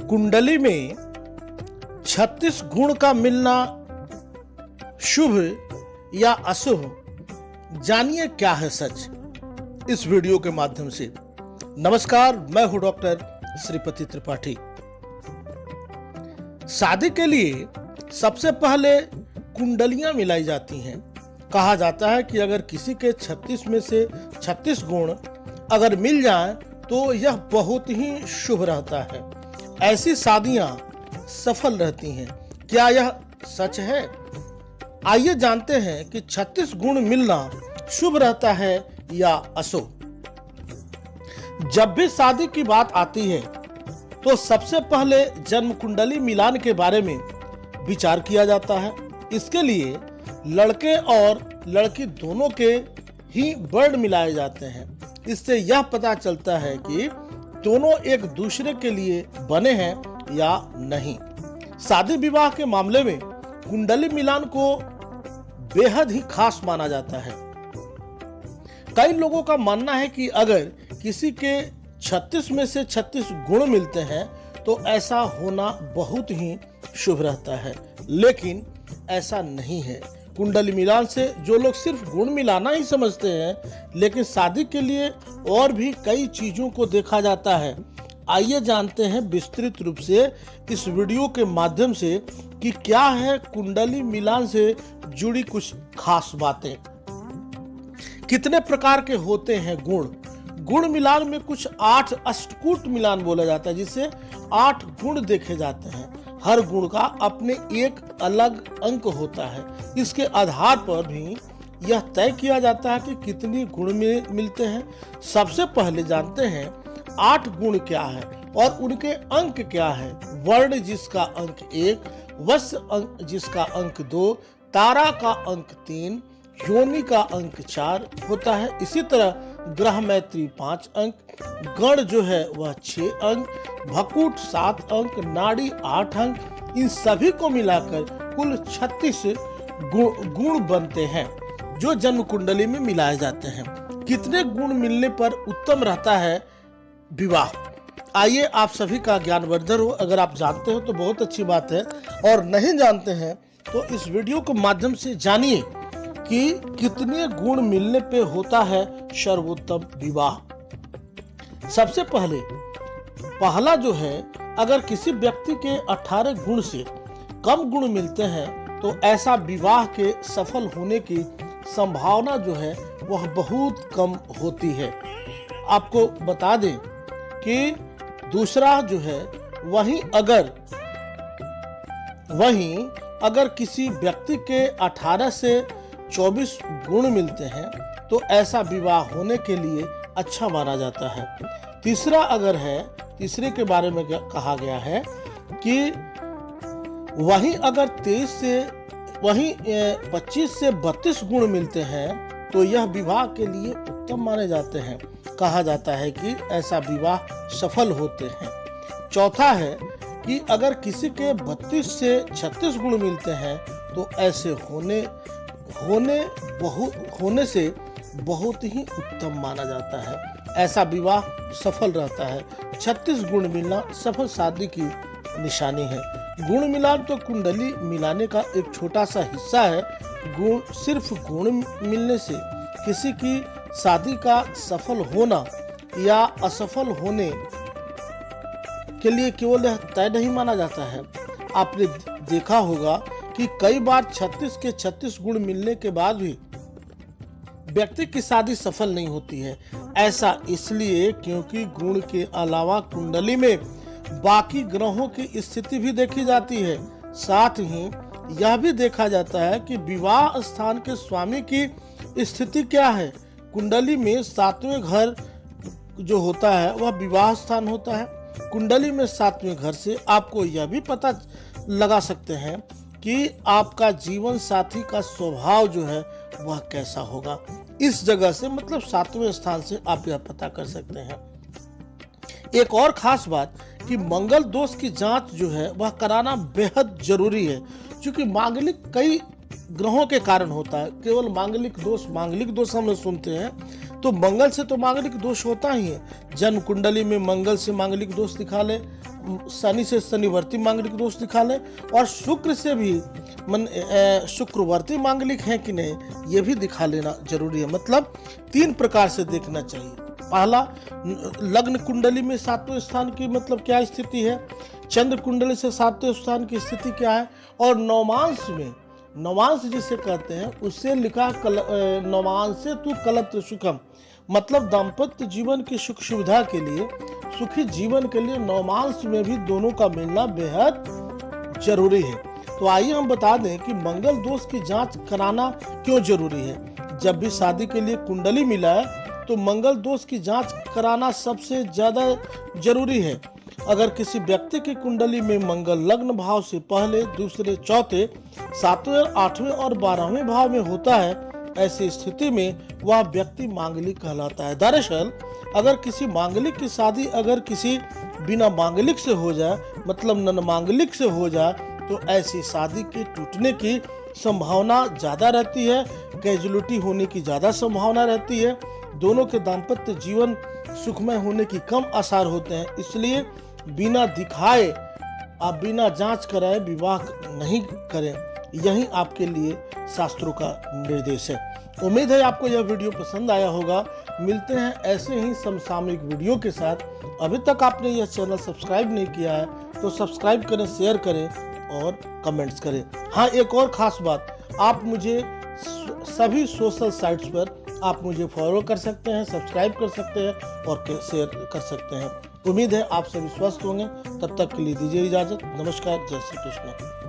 कुंडली में 36 गुण का मिलना शुभ या अशुभ, जानिए क्या है सच इस वीडियो के माध्यम से। नमस्कार, मैं हूं डॉक्टर श्रीपति त्रिपाठी। शादी के लिए सबसे पहले कुंडलियां मिलाई जाती हैं। कहा जाता है कि अगर किसी के 36 में से 36 गुण अगर मिल जाएं तो यह बहुत ही शुभ रहता है। ऐसी शादियां सफल रहती हैं। क्या यह सच है? आइए जानते हैं कि 36 गुण मिलना शुभ रहता है या अशुभ। जब भी शादी की बात आती है तो सबसे पहले जन्म कुंडली मिलान के बारे में विचार किया जाता है। इसके लिए लड़के और लड़की दोनों के ही वर्ण मिलाए जाते हैं। इससे यह पता चलता है कि दोनों एक दूसरे के लिए बने हैं या नहीं। शादी विवाह के मामले में कुंडली मिलान को बेहद ही खास माना जाता है। कई लोगों का मानना है कि अगर किसी के 36 में से 36 गुण मिलते हैं तो ऐसा होना बहुत ही शुभ रहता है, लेकिन ऐसा नहीं है। कुंडली मिलान से जो लोग सिर्फ गुण मिलाना ही समझते हैं, लेकिन शादी के लिए और भी कई चीजों को देखा जाता है। आइए जानते हैं विस्तृत रूप से इस वीडियो के माध्यम से कि क्या है कुंडली मिलान से जुड़ी कुछ खास बातें। कितने प्रकार के होते हैं गुण? गुण मिलान में कुछ 8 अष्टकूट मिलान बोला जाता है, जिसे 8 गुण देखे जाते हैं। हर गुण का अपने एक अलग अंक होता है। इसके आधार पर भी यह तय किया जाता है कि कितनी गुण में मिलते हैं। सबसे पहले जानते हैं 8 गुण क्या है और उनके अंक क्या है। वर्ण जिसका अंक 1, वत्स जिसका अंक 2, तारा का अंक 3, योनि का अंक 4 होता है। इसी तरह ग्रह मैत्री 5 अंक, गण जो है वह 6 अंक, भकुट 7 अंक, नाड़ी 8 अंक। इन सभी को मिलाकर कुल 36 गुण बनते हैं जो जन्म कुंडली में मिलाए जाते हैं। कितने गुण मिलने पर उत्तम रहता है विवाह? आइए आप सभी का ज्ञानवर्धन हो। अगर आप जानते हो तो बहुत अच्छी बात है, और नहीं जानते हैं तो इस वीडियो के माध्यम से जानिए कि कितने गुण मिलने पे होता है सर्वोत्तम विवाह। सबसे पहला जो है, अगर किसी व्यक्ति के 18 गुण से कम गुण मिलते हैं तो ऐसा विवाह के सफल होने की संभावना जो है वह बहुत कम होती है। आपको बता दें कि दूसरा जो है, वहीं अगर किसी व्यक्ति के 18 से 24 गुण मिलते हैं तो ऐसा विवाह होने के लिए अच्छा माना जाता है। तीसरा अगर है, तीसरे के बारे में कहा गया है कि वहीं अगर 25 से 32 गुण मिलते हैं तो यह विवाह के लिए उत्तम माने जाते हैं। कहा जाता है कि ऐसा विवाह सफल होते हैं। चौथा है कि अगर किसी के 32 से 36 गुण मिलते हैं तो ऐसे होने से बहुत ही उत्तम माना जाता है। ऐसा विवाह सफल रहता है। 36 गुण मिलना सफल शादी की निशानी है। गुण मिलान तो कुंडली मिलाने का एक छोटा सा हिस्सा है। सिर्फ गुण मिलने से किसी की शादी का सफल होना या असफल होने के लिए केवल यह तय नहीं माना जाता है। आपने देखा होगा कि कई बार 36 के 36 गुण मिलने के बाद भी व्यक्ति की शादी सफल नहीं होती है। ऐसा इसलिए क्योंकि गुण के अलावा कुंडली में बाकी ग्रहों की स्थिति भी देखी जाती है। साथ ही यह भी देखा जाता है कि विवाह स्थान के स्वामी की स्थिति क्या है। कुंडली में 7वें घर जो होता है वह विवाह स्थान होता है। कुंडली में 7वें घर से आपको यह भी पता लगा सकते हैं कि आपका जीवन साथी का स्वभाव जो है वह कैसा होगा। इस जगह से मतलब 7वें स्थान से आप यह पता कर सकते हैं। एक और खास बात कि मंगल दोष की जांच जो है वह कराना बेहद जरूरी है, क्योंकि मांगलिक कई ग्रहों के कारण होता है। केवल मांगलिक दोष हम सुनते हैं तो मंगल से तो मांगलिक दोष होता ही है। जन्म कुंडली में मंगल से मांगलिक दोष दिखा ले, शनि से शनिवर्ती मांगलिक दोष दिखा ले, और शुक्र से भी शुक्रवर्ती मांगलिक है कि नहीं ये भी दिखा लेना जरूरी है। मतलब 3 प्रकार से देखना चाहिए। पहला, लग्न कुंडली में 7वें स्थान की मतलब क्या स्थिति है, चंद्र कुंडली से 7वें स्थान की स्थिति क्या है, और नौमांश में, नौमांश जिसे कहते हैं उससे लिखा नौमांशे तु कलत्र सुखम, मतलब दाम्पत्य जीवन की सुख सुविधा के लिए, सुखी जीवन के लिए नौमांश में भी दोनों का मिलना बेहद जरूरी है। तो आइए हम बता दें कि मंगल दोष की जांच कराना क्यों जरूरी है। जब भी शादी के लिए कुंडली मिला है तो मंगल दोष की जांच कराना सबसे ज्यादा जरूरी है। अगर किसी व्यक्ति की कुंडली में मंगल लग्न भाव से पहले, दूसरे, चौथे, 7वें, 8वें और 12वें भाव में होता है, ऐसी स्थिति में वह व्यक्ति मांगलिक कहलाता है। दरअसल अगर किसी मांगलिक की शादी अगर किसी बिना मांगलिक से हो जाए, मतलब नन मांगलिक से हो जाए, तो ऐसी शादी के टूटने की संभावना ज्यादा रहती है, कैजुअलिटी होने की ज्यादा संभावना रहती है, दोनों के दाम्पत्य जीवन सुखमय होने की कम आसार होते हैं। इसलिए बिना दिखाए, आप बिना जांच कराए विवाह नहीं करें, यही आपके लिए शास्त्रों का निर्देश है। उम्मीद है आपको यह वीडियो पसंद आया होगा। मिलते हैं ऐसे ही समसामयिक वीडियो के साथ। अभी तक आपने यह चैनल सब्सक्राइब नहीं किया है तो सब्सक्राइब करें, शेयर करें और कमेंट्स करें। हाँ, एक और खास बात, आप मुझे सभी सोशल साइट्स पर आप मुझे फॉलो कर सकते हैं, सब्सक्राइब कर सकते हैं और शेयर कर सकते हैं। उम्मीद है आप सभी स्वस्थ होंगे। तब तक के लिए दीजिए इजाजत। नमस्कार, जय श्री कृष्ण।